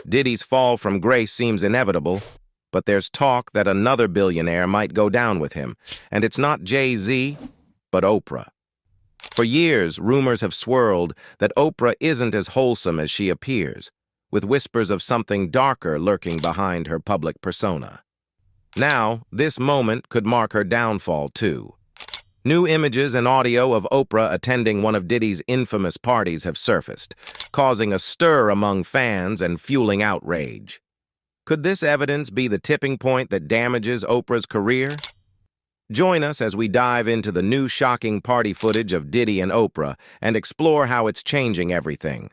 Diddy's fall from grace seems inevitable, but there's talk that another billionaire might go down with him, and it's not Jay-Z, but Oprah. For years, rumors have swirled that Oprah isn't as wholesome as she appears, with whispers of something darker lurking behind her public persona. Now, this moment could mark her downfall, too. New images and audio of Oprah attending one of Diddy's infamous parties have surfaced, causing a stir among fans and fueling outrage. Could this evidence be the tipping point that damages Oprah's career? Join us as we dive into the new shocking party footage of Diddy and Oprah and explore how it's changing everything.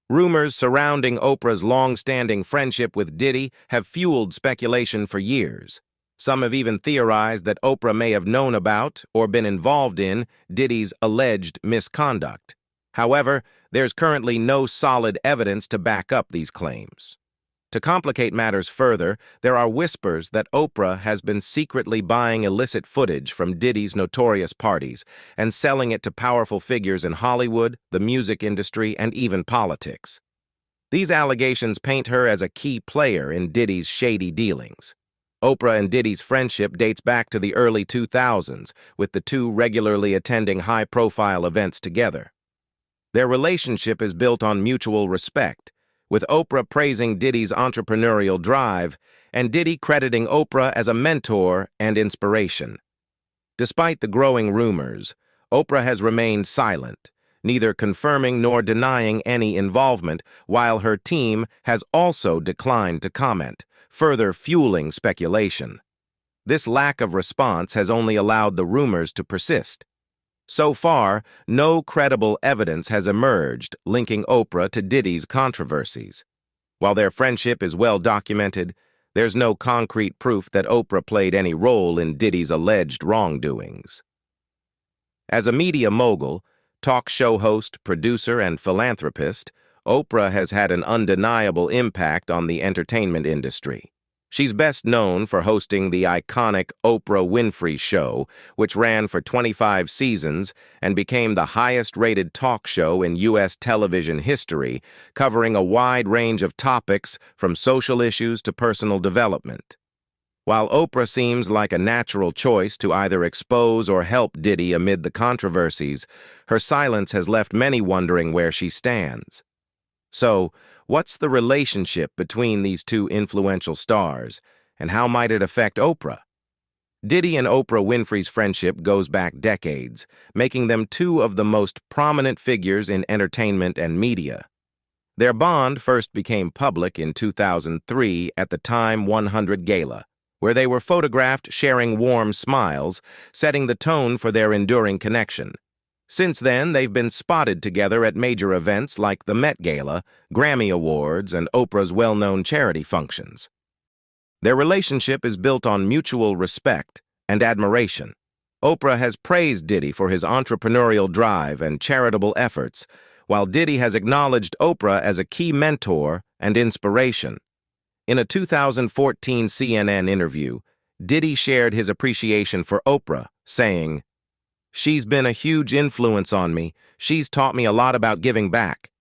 Rumors surrounding Oprah's long-standing friendship with Diddy have fueled speculation for years. Some have even theorized that Oprah may have known about or been involved in Diddy's alleged misconduct. However, there's currently no solid evidence to back up these claims. To complicate matters further, there are whispers that Oprah has been secretly buying illicit footage from Diddy's notorious parties and selling it to powerful figures in Hollywood, the music industry, and even politics. These allegations paint her as a key player in Diddy's shady dealings. Oprah and Diddy's friendship dates back to the early 2000s, with the two regularly attending high-profile events together. Their relationship is built on mutual respect, with Oprah praising Diddy's entrepreneurial drive and Diddy crediting Oprah as a mentor and inspiration. Despite the growing rumors, Oprah has remained silent, neither confirming nor denying any involvement, while her team has also declined to comment, further fueling speculation. This lack of response has only allowed the rumors to persist. So far, no credible evidence has emerged linking Oprah to Diddy's controversies. While their friendship is well documented, there's no concrete proof that Oprah played any role in Diddy's alleged wrongdoings. As a media mogul, talk show host, producer, and philanthropist, Oprah has had an undeniable impact on the entertainment industry. She's best known for hosting the iconic Oprah Winfrey Show, which ran for 25 seasons and became the highest-rated talk show in U.S. television history, covering a wide range of topics from social issues to personal development. While Oprah seems like a natural choice to either expose or help Diddy amid the controversies, her silence has left many wondering where she stands. So, what's the relationship between these two influential stars, and how might it affect Oprah? Diddy and Oprah Winfrey's friendship goes back decades, making them two of the most prominent figures in entertainment and media. Their bond first became public in 2003 at the Time 100 Gala, where they were photographed sharing warm smiles, setting the tone for their enduring connection. Since then, they've been spotted together at major events like the Met Gala, Grammy Awards, and Oprah's well-known charity functions. Their relationship is built on mutual respect and admiration. Oprah has praised Diddy for his entrepreneurial drive and charitable efforts, while Diddy has acknowledged Oprah as a key mentor and inspiration. In a 2014 CNN interview, Diddy shared his appreciation for Oprah, saying, "She's been a huge influence on me. She's taught me a lot about giving back."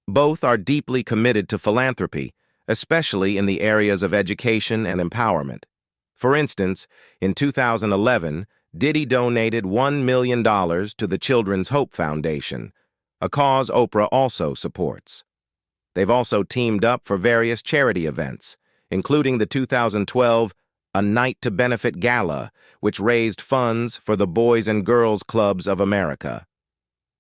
Both are deeply committed to philanthropy, especially in the areas of education and empowerment. For instance, in 2011, Diddy donated $1 million to the Children's Hope Foundation, a cause Oprah also supports. They've also teamed up for various charity events, including the 2012 A Night to Benefit Gala, which raised funds for the Boys and Girls Clubs of America.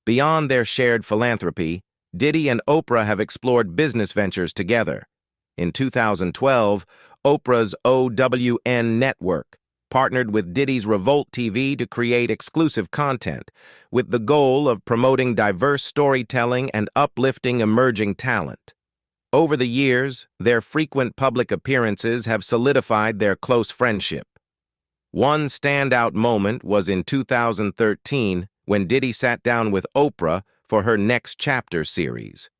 Beyond their shared philanthropy, Diddy and Oprah have explored business ventures together. In 2012, Oprah's OWN network partnered with Diddy's Revolt TV to create exclusive content, with the goal of promoting diverse storytelling and uplifting emerging talent. Over the years, their frequent public appearances have solidified their close friendship. One standout moment was in 2013 when Diddy sat down with Oprah for her Next Chapter series.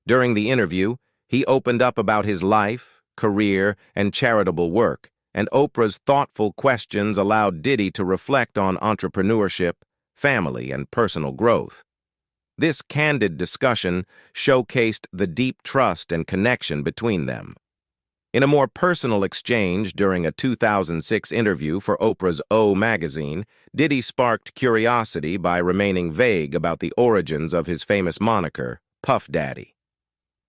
During the interview, he opened up about his life, career, and charitable work, and Oprah's thoughtful questions allowed Diddy to reflect on entrepreneurship, family, and personal growth. This candid discussion showcased the deep trust and connection between them. In a more personal exchange during a 2006 interview for Oprah's O magazine, Diddy sparked curiosity by remaining vague about the origins of his famous moniker, Puff Daddy.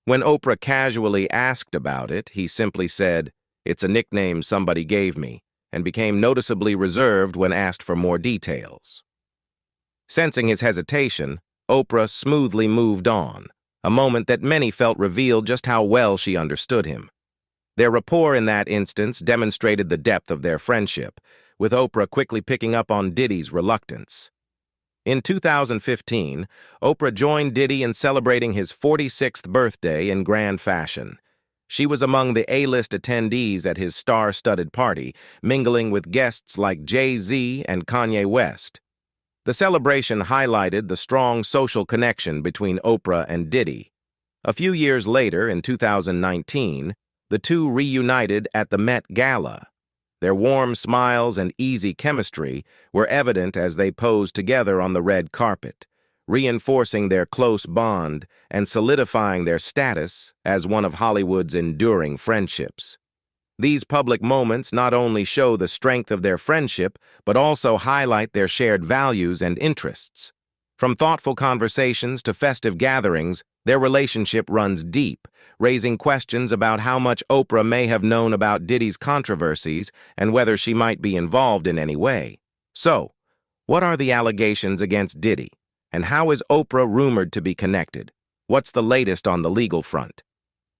When Oprah casually asked about it, he simply said, "It's a nickname somebody gave me," and became noticeably reserved when asked for more details. Sensing his hesitation, Oprah smoothly moved on, a moment that many felt revealed just how well she understood him. Their rapport in that instance demonstrated the depth of their friendship, with Oprah quickly picking up on Diddy's reluctance. In 2015, Oprah joined Diddy in celebrating his 46th birthday in grand fashion. She was among the A-list attendees at his star-studded party, mingling with guests like Jay-Z and Kanye West. The celebration highlighted the strong social connection between Oprah and Diddy. A few years later, in 2019, the two reunited at the Met Gala. Their warm smiles and easy chemistry were evident as they posed together on the red carpet, reinforcing their close bond and solidifying their status as one of Hollywood's enduring friendships. These public moments not only show the strength of their friendship, but also highlight their shared values and interests. From thoughtful conversations to festive gatherings, their relationship runs deep, raising questions about how much Oprah may have known about Diddy's controversies and whether she might be involved in any way. So, what are the allegations against Diddy, and how is Oprah rumored to be connected? What's the latest on the legal front?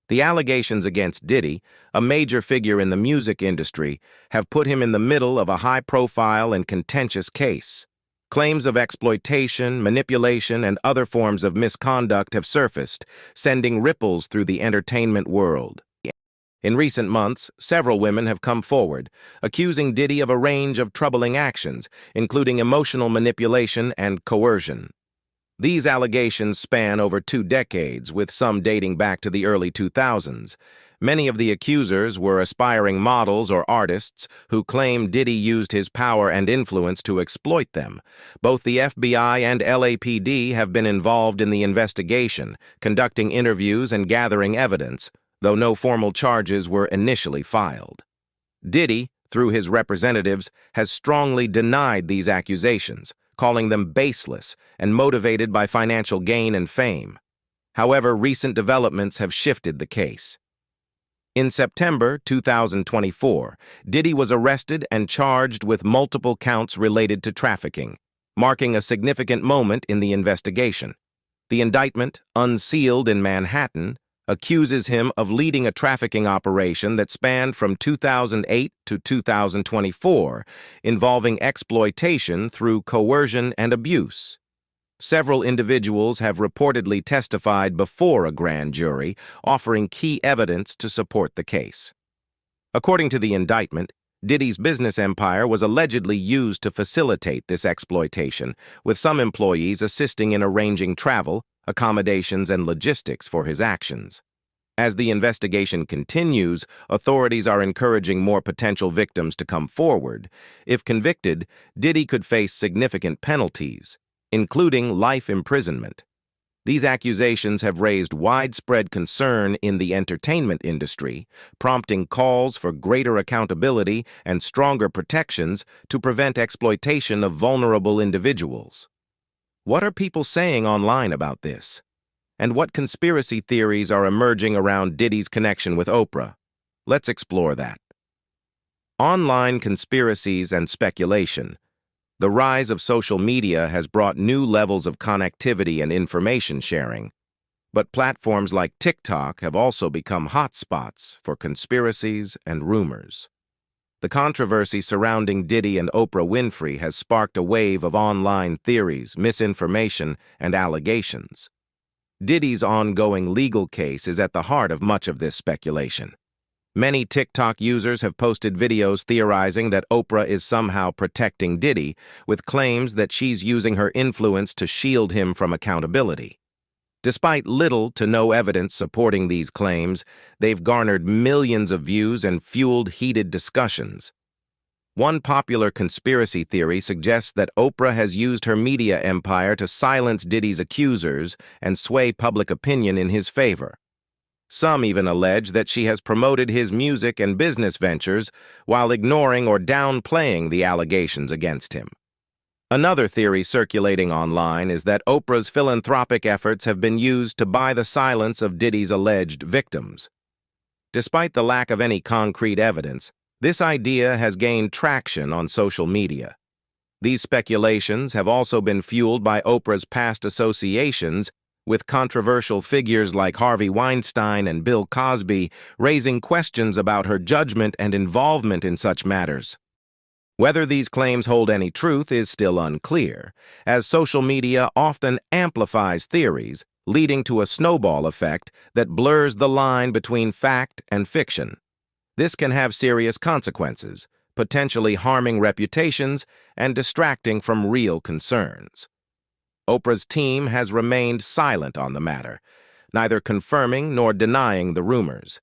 The allegations against Diddy, a major figure in the music industry, have put him in the middle of a high-profile and contentious case. Claims of exploitation, manipulation, and other forms of misconduct have surfaced, sending ripples through the entertainment world. In recent months, several women have come forward, accusing Diddy of a range of troubling actions, including emotional manipulation and coercion. These allegations span over 2 decades, with some dating back to the early 2000s. Many of the accusers were aspiring models or artists who claim Diddy used his power and influence to exploit them. Both the FBI and LAPD have been involved in the investigation, conducting interviews and gathering evidence, though no formal charges were initially filed. Diddy, through his representatives, has strongly denied these accusations, calling them baseless and motivated by financial gain and fame. However, recent developments have shifted the case. In September 2024, Diddy was arrested and charged with multiple counts related to trafficking, marking a significant moment in the investigation. The indictment, unsealed in Manhattan, accuses him of leading a trafficking operation that spanned from 2008 to 2024, involving exploitation through coercion and abuse. Several individuals have reportedly testified before a grand jury, offering key evidence to support the case. According to the indictment, Diddy's business empire was allegedly used to facilitate this exploitation, with some employees assisting in arranging travel, accommodations, and logistics for his actions. As the investigation continues, authorities are encouraging more potential victims to come forward. If convicted, Diddy could face significant penalties, including life imprisonment. These accusations have raised widespread concern in the entertainment industry, prompting calls for greater accountability and stronger protections to prevent exploitation of vulnerable individuals. What are people saying online about this? And what conspiracy theories are emerging around Diddy's connection with Oprah? Let's explore that. Online conspiracies and speculation. The rise of social media has brought new levels of connectivity and information sharing, but platforms like TikTok have also become hotspots for conspiracies and rumors. The controversy surrounding Diddy and Oprah Winfrey has sparked a wave of online theories, misinformation, and allegations. Diddy's ongoing legal case is at the heart of much of this speculation. Many TikTok users have posted videos theorizing that Oprah is somehow protecting Diddy, with claims that she's using her influence to shield him from accountability. Despite little to no evidence supporting these claims, they've garnered millions of views and fueled heated discussions. One popular conspiracy theory suggests that Oprah has used her media empire to silence Diddy's accusers and sway public opinion in his favor. Some even allege that she has promoted his music and business ventures while ignoring or downplaying the allegations against him. Another theory circulating online is that Oprah's philanthropic efforts have been used to buy the silence of Diddy's alleged victims. Despite the lack of any concrete evidence, this idea has gained traction on social media. These speculations have also been fueled by Oprah's past associations with controversial figures like Harvey Weinstein and Bill Cosby, raising questions about her judgment and involvement in such matters. Whether these claims hold any truth is still unclear, as social media often amplifies theories, leading to a snowball effect that blurs the line between fact and fiction. This can have serious consequences, potentially harming reputations and distracting from real concerns. Oprah's team has remained silent on the matter, neither confirming nor denying the rumors.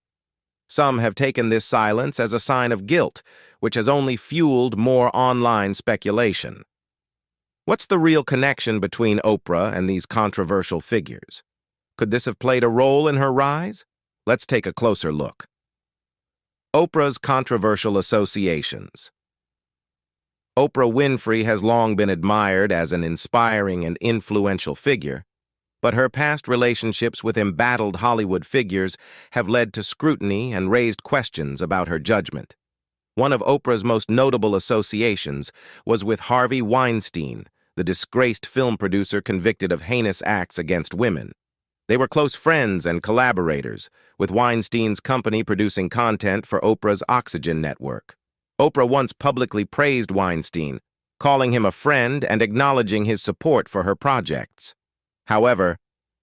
Some have taken this silence as a sign of guilt, which has only fueled more online speculation. What's the real connection between Oprah and these controversial figures? Could this have played a role in her rise? Let's take a closer look. Oprah's controversial associations. Oprah Winfrey has long been admired as an inspiring and influential figure, but her past relationships with embattled Hollywood figures have led to scrutiny and raised questions about her judgment. One of Oprah's most notable associations was with Harvey Weinstein, the disgraced film producer convicted of heinous acts against women. They were close friends and collaborators, with Weinstein's company producing content for Oprah's Oxygen network. Oprah once publicly praised Weinstein, calling him a friend and acknowledging his support for her projects. However,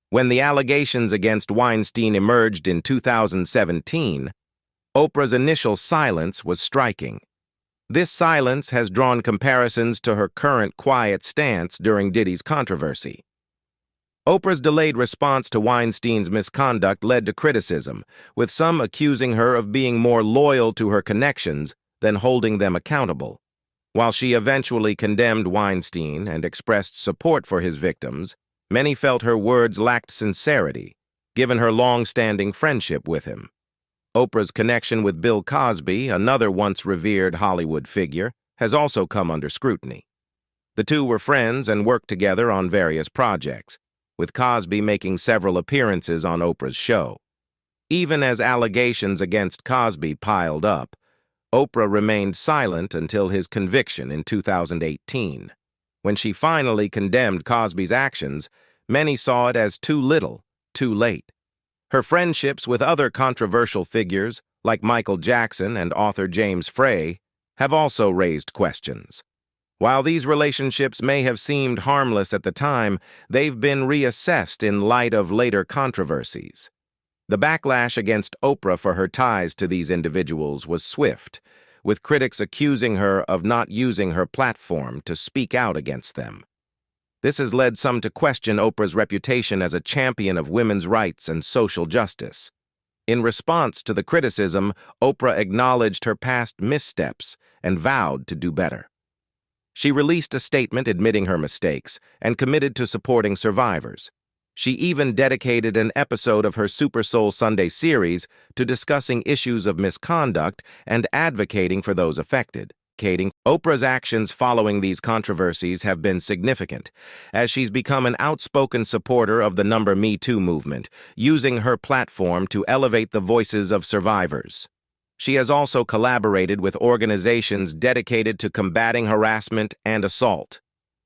when the allegations against Weinstein emerged in 2017, Oprah's initial silence was striking. This silence has drawn comparisons to her current quiet stance during Diddy's controversy. Oprah's delayed response to Weinstein's misconduct led to criticism, with some accusing her of being more loyal to her connections than holding them accountable. While she eventually condemned Weinstein and expressed support for his victims, many felt her words lacked sincerity, given her long-standing friendship with him. Oprah's connection with Bill Cosby, another once revered Hollywood figure, has also come under scrutiny. The two were friends and worked together on various projects, with Cosby making several appearances on Oprah's show. Even as allegations against Cosby piled up, Oprah remained silent until his conviction in 2018. When she finally condemned Cosby's actions, many saw it as too little, too late. Her friendships with other controversial figures, like Michael Jackson and author James Frey, have also raised questions. While these relationships may have seemed harmless at the time, they've been reassessed in light of later controversies. The backlash against Oprah for her ties to these individuals was swift, with critics accusing her of not using her platform to speak out against them. This has led some to question Oprah's reputation as a champion of women's rights and social justice. In response to the criticism, Oprah acknowledged her past missteps and vowed to do better. She released a statement admitting her mistakes and committed to supporting survivors. She even dedicated an episode of her Super Soul Sunday series to discussing issues of misconduct and advocating for those affected. Oprah's actions following these controversies have been significant, as she's become an outspoken supporter of the Me Too movement, using her platform to elevate the voices of survivors. She has also collaborated with organizations dedicated to combating harassment and assault.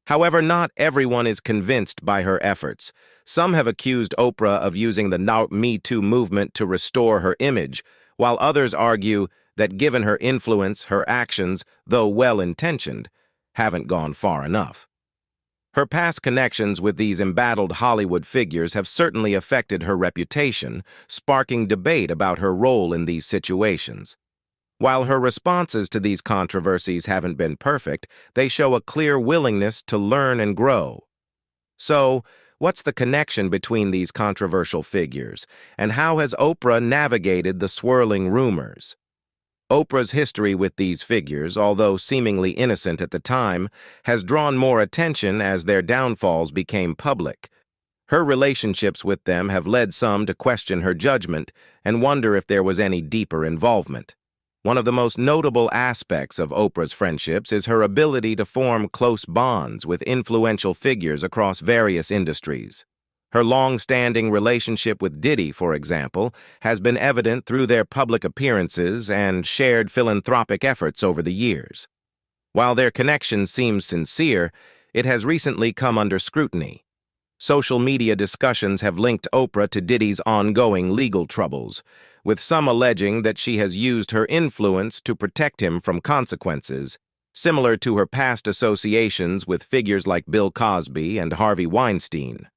However, not everyone is convinced by her efforts. Some have accused Oprah of using the Me Too movement to restore her image, while others argue that given her influence, her actions, though well-intentioned, haven't gone far enough. Her past connections with these embattled Hollywood figures have certainly affected her reputation, sparking debate about her role in these situations. While her responses to these controversies haven't been perfect, they show a clear willingness to learn and grow. So, what's the connection between these controversial figures, and how has Oprah navigated the swirling rumors? Oprah's history with these figures, although seemingly innocent at the time, has drawn more attention as their downfalls became public. Her relationships with them have led some to question her judgment and wonder if there was any deeper involvement. One of the most notable aspects of Oprah's friendships is her ability to form close bonds with influential figures across various industries. Her long-standing relationship with Diddy, for example, has been evident through their public appearances and shared philanthropic efforts over the years. While their connection seems sincere, it has recently come under scrutiny. Social media discussions have linked Oprah to Diddy's ongoing legal troubles, with some alleging that she has used her influence to protect him from consequences, similar to her past associations with figures like Bill Cosby and Harvey Weinstein.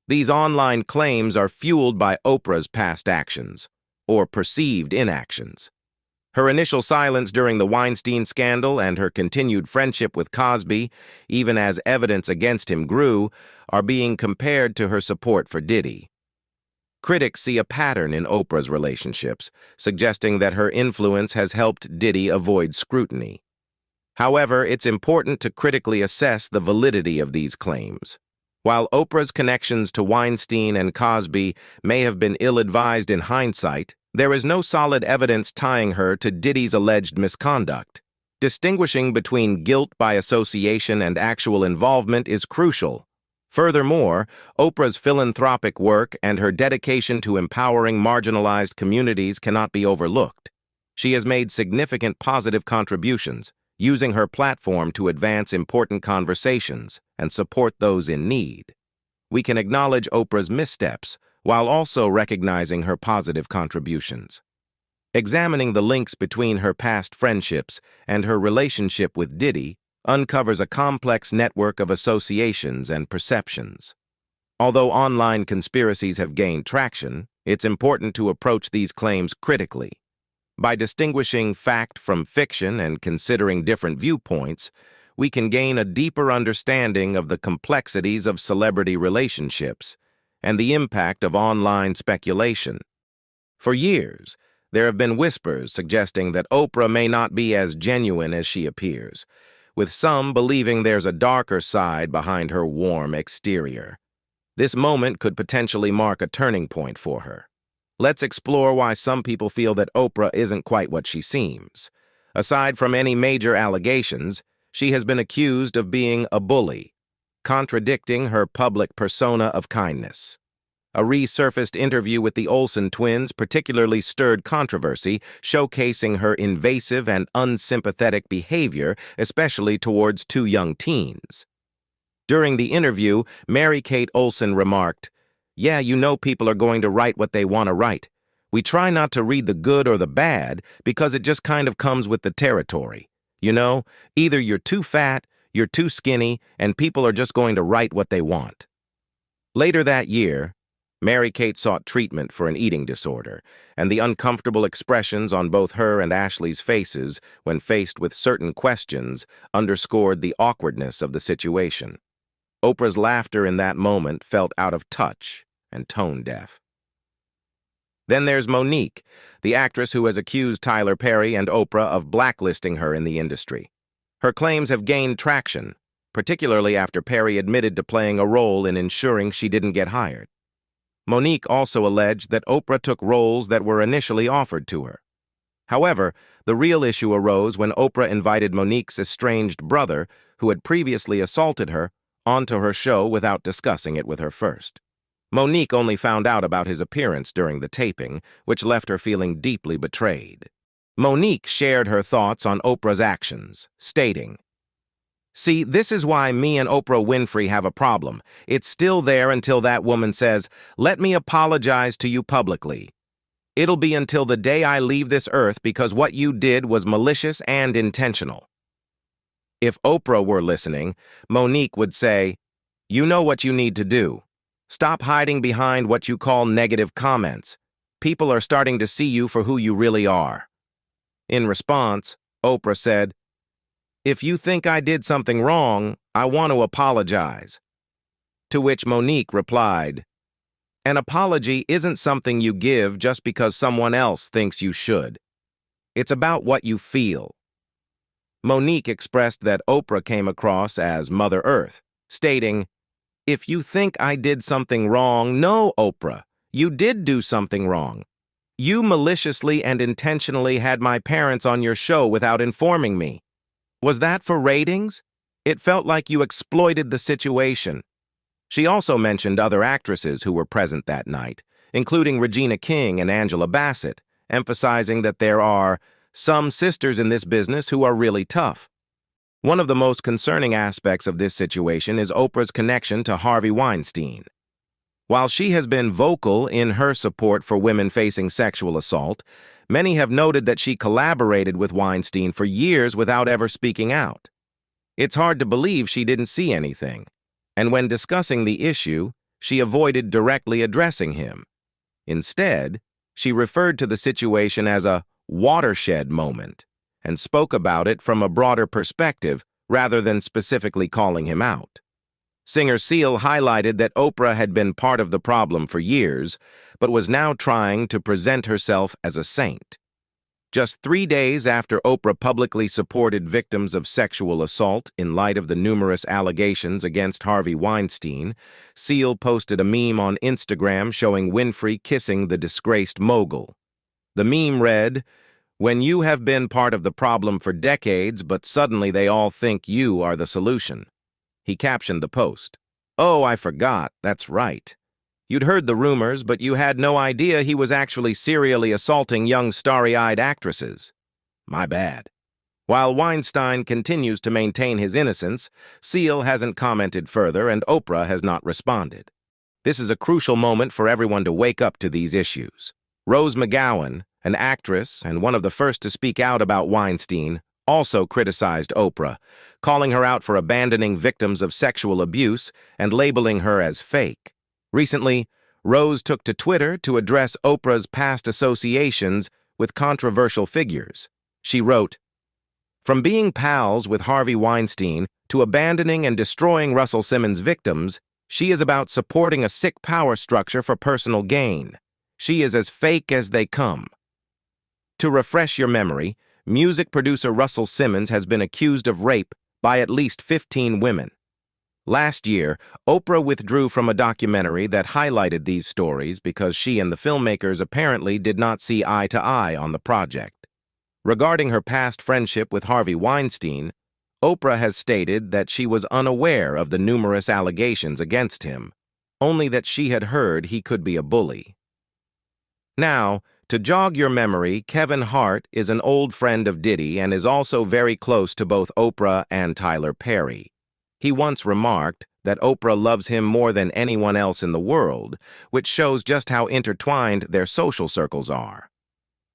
These online claims are fueled by Oprah's past actions, or perceived inactions. Her initial silence during the Weinstein scandal and her continued friendship with Cosby, even as evidence against him grew, are being compared to her support for Diddy. Critics see a pattern in Oprah's relationships, suggesting that her influence has helped Diddy avoid scrutiny. However, it's important to critically assess the validity of these claims. While Oprah's connections to Weinstein and Cosby may have been ill-advised in hindsight, there is no solid evidence tying her to Diddy's alleged misconduct. Distinguishing between guilt by association and actual involvement is crucial. Furthermore, Oprah's philanthropic work and her dedication to empowering marginalized communities cannot be overlooked. She has made significant positive contributions, using her platform to advance important conversations and support those in need. We can acknowledge Oprah's missteps while also recognizing her positive contributions. Examining the links between her past friendships and her relationship with Diddy uncovers a complex network of associations and perceptions. Although online conspiracies have gained traction, it's important to approach these claims critically. By distinguishing fact from fiction and considering different viewpoints, we can gain a deeper understanding of the complexities of celebrity relationships and the impact of online speculation. For years, there have been whispers suggesting that Oprah may not be as genuine as she appears, with some believing there's a darker side behind her warm exterior. This moment could potentially mark a turning point for her. Let's explore why some people feel that Oprah isn't quite what she seems. Aside from any major allegations, she has been accused of being a bully, contradicting her public persona of kindness. A resurfaced interview with the Olsen twins particularly stirred controversy, showcasing her invasive and unsympathetic behavior, especially towards two young teens. During the interview, Mary-Kate Olsen remarked, "Yeah, you know people are going to write what they want to write. We try not to read the good or the bad because it just kind of comes with the territory. You know, either you're too fat, you're too skinny, and people are just going to write what they want." Later that year, Mary-Kate sought treatment for an eating disorder, and the uncomfortable expressions on both her and Ashley's faces when faced with certain questions underscored the awkwardness of the situation. Oprah's laughter in that moment felt out of touch and tone-deaf. Then there's Monique, the actress who has accused Tyler Perry and Oprah of blacklisting her in the industry. Her claims have gained traction, particularly after Perry admitted to playing a role in ensuring she didn't get hired. Monique also alleged that Oprah took roles that were initially offered to her. However, the real issue arose when Oprah invited Monique's estranged brother, who had previously assaulted her, onto her show without discussing it with her first. Monique only found out about his appearance during the taping, which left her feeling deeply betrayed. Monique shared her thoughts on Oprah's actions, stating, "See, this is why me and Oprah Winfrey have a problem. It's still there until that woman says, 'Let me apologize to you publicly.' It'll be until the day I leave this earth because what you did was malicious and intentional." If Oprah were listening, Monique would say, "You know what you need to do. Stop hiding behind what you call negative comments. People are starting to see you for who you really are." In response, Oprah said, "If you think I did something wrong, I want to apologize." To which Monique replied, "An apology isn't something you give just because someone else thinks you should. It's about what you feel. Monique expressed that Oprah came across as Mother Earth, stating, "If you think I did something wrong, no, Oprah, you did do something wrong. You maliciously and intentionally had my parents on your show without informing me. Was that for ratings? It felt like you exploited the situation." She also mentioned other actresses who were present that night, including Regina King and Angela Bassett, emphasizing that there are some sisters in this business who are really tough. One of the most concerning aspects of this situation is Oprah's connection to Harvey Weinstein. While she has been vocal in her support for women facing sexual assault, many have noted that she collaborated with Weinstein for years without ever speaking out. It's hard to believe she didn't see anything, and when discussing the issue, she avoided directly addressing him. Instead, she referred to the situation as a watershed moment and spoke about it from a broader perspective rather than specifically calling him out. Singer Seal highlighted that Oprah had been part of the problem for years, but was now trying to present herself as a saint. Just 3 days after Oprah publicly supported victims of sexual assault in light of the numerous allegations against Harvey Weinstein, Seal posted a meme on Instagram showing Winfrey kissing the disgraced mogul. The meme read, "When you have been part of the problem for decades, but suddenly they all think you are the solution." He captioned the post, "Oh, I forgot, that's right. You'd heard the rumors, but you had no idea he was actually serially assaulting young starry-eyed actresses. My bad." While Weinstein continues to maintain his innocence, Seal hasn't commented further and Oprah has not responded. This is a crucial moment for everyone to wake up to these issues. Rose McGowan, an actress and one of the first to speak out about Weinstein, also criticized Oprah, calling her out for abandoning victims of sexual abuse and labeling her as fake. Recently, Rose took to Twitter to address Oprah's past associations with controversial figures. She wrote, "From being pals with Harvey Weinstein to abandoning and destroying Russell Simmons' victims, she is about supporting a sick power structure for personal gain. She is as fake as they come." To refresh your memory, music producer Russell Simmons has been accused of rape by at least 15 women. Last year, Oprah withdrew from a documentary that highlighted these stories because she and the filmmakers apparently did not see eye to eye on the project. Regarding her past friendship with Harvey Weinstein, Oprah has stated that she was unaware of the numerous allegations against him, only that she had heard he could be a bully. Now, to jog your memory, Kevin Hart is an old friend of Diddy and is also very close to both Oprah and Tyler Perry. He once remarked that Oprah loves him more than anyone else in the world, which shows just how intertwined their social circles are.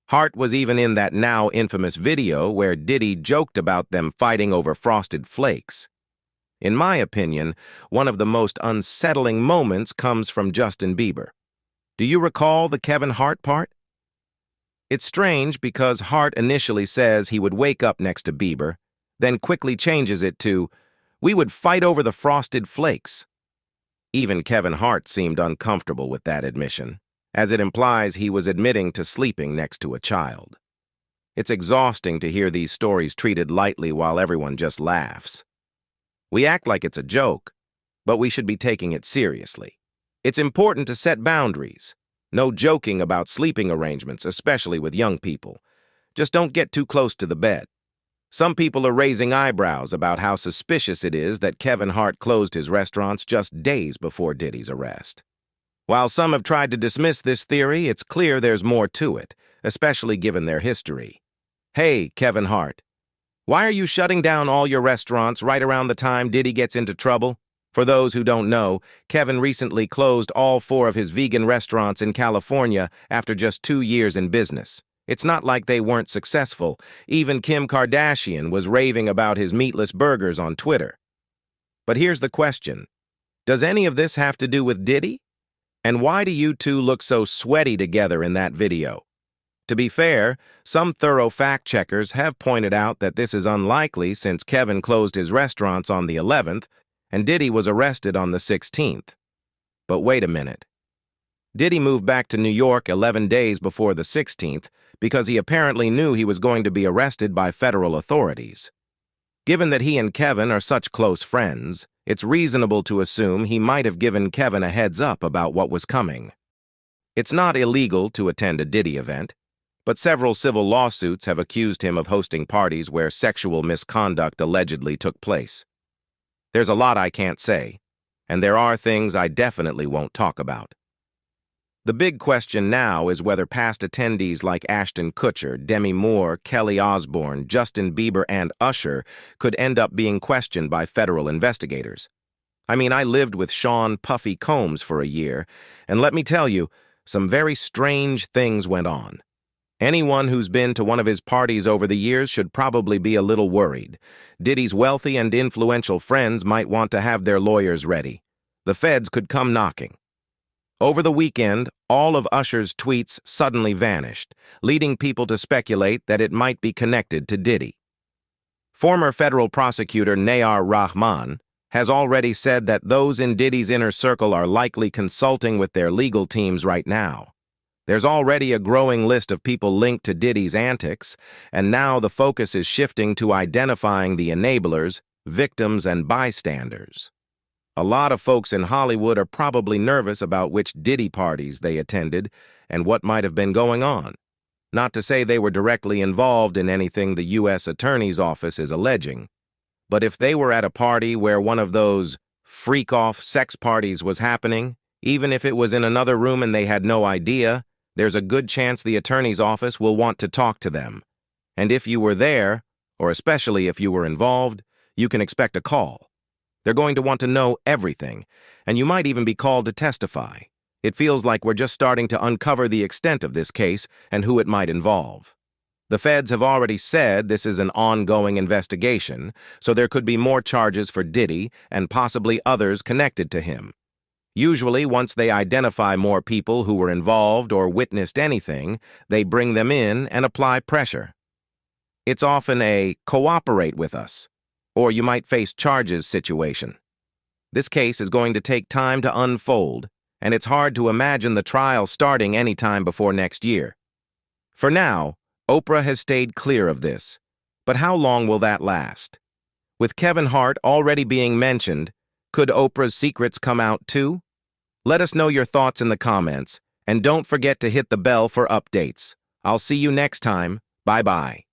Hart was even in that now infamous video where Diddy joked about them fighting over Frosted Flakes. In my opinion, one of the most unsettling moments comes from Justin Bieber. Do you recall the Kevin Hart part? It's strange because Hart initially says he would wake up next to Bieber, then quickly changes it to, "We would fight over the Frosted Flakes." Even Kevin Hart seemed uncomfortable with that admission, as it implies he was admitting to sleeping next to a child. It's exhausting to hear these stories treated lightly while everyone just laughs. We act like it's a joke, but we should be taking it seriously. It's important to set boundaries. No joking about sleeping arrangements, especially with young people. Just don't get too close to the bed. Some people are raising eyebrows about how suspicious it is that Kevin Hart closed his restaurants just days before Diddy's arrest. While some have tried to dismiss this theory, it's clear there's more to it, especially given their history. Hey, Kevin Hart, why are you shutting down all your restaurants right around the time Diddy gets into trouble? For those who don't know, Kevin recently closed all 4 of his vegan restaurants in California after just 2 years in business. It's not like they weren't successful. Even Kim Kardashian was raving about his meatless burgers on Twitter. But here's the question. Does any of this have to do with Diddy? And why do you two look so sweaty together in that video? To be fair, some thorough fact-checkers have pointed out that this is unlikely since Kevin closed his restaurants on the 11th and Diddy was arrested on the 16th. But wait a minute. Diddy moved back to New York 11 days before the 16th because he apparently knew he was going to be arrested by federal authorities. Given that he and Kevin are such close friends, it's reasonable to assume he might have given Kevin a heads up about what was coming. It's not illegal to attend a Diddy event, but several civil lawsuits have accused him of hosting parties where sexual misconduct allegedly took place. There's a lot I can't say, and there are things I definitely won't talk about. The big question now is whether past attendees like Ashton Kutcher, Demi Moore, Kelly Osbourne, Justin Bieber, and Usher could end up being questioned by federal investigators. I mean, I lived with Sean Puffy Combs for a year, and let me tell you, some very strange things went on. Anyone who's been to one of his parties over the years should probably be a little worried. Diddy's wealthy and influential friends might want to have their lawyers ready. The feds could come knocking. Over the weekend, all of Usher's tweets suddenly vanished, leading people to speculate that it might be connected to Diddy. Former federal prosecutor Nayar Rahman has already said that those in Diddy's inner circle are likely consulting with their legal teams right now. There's already a growing list of people linked to Diddy's antics, and now the focus is shifting to identifying the enablers, victims, and bystanders. A lot of folks in Hollywood are probably nervous about which Diddy parties they attended and what might have been going on. Not to say they were directly involved in anything the U.S. Attorney's Office is alleging, but if they were at a party where one of those freak-off sex parties was happening, even if it was in another room and they had no idea, there's a good chance the Attorney's Office will want to talk to them. And if you were there, or especially if you were involved, you can expect a call. They're going to want to know everything, and you might even be called to testify. It feels like we're just starting to uncover the extent of this case and who it might involve. The feds have already said this is an ongoing investigation, so there could be more charges for Diddy and possibly others connected to him. Usually, once they identify more people who were involved or witnessed anything, they bring them in and apply pressure. It's often a cooperate with us, or you might face charges situation. This case is going to take time to unfold, and it's hard to imagine the trial starting any time before next year. For now, Oprah has stayed clear of this, but how long will that last? With Kevin Hart already being mentioned, could Oprah's secrets come out too? Let us know your thoughts in the comments, and don't forget to hit the bell for updates. I'll see you next time. Bye-bye.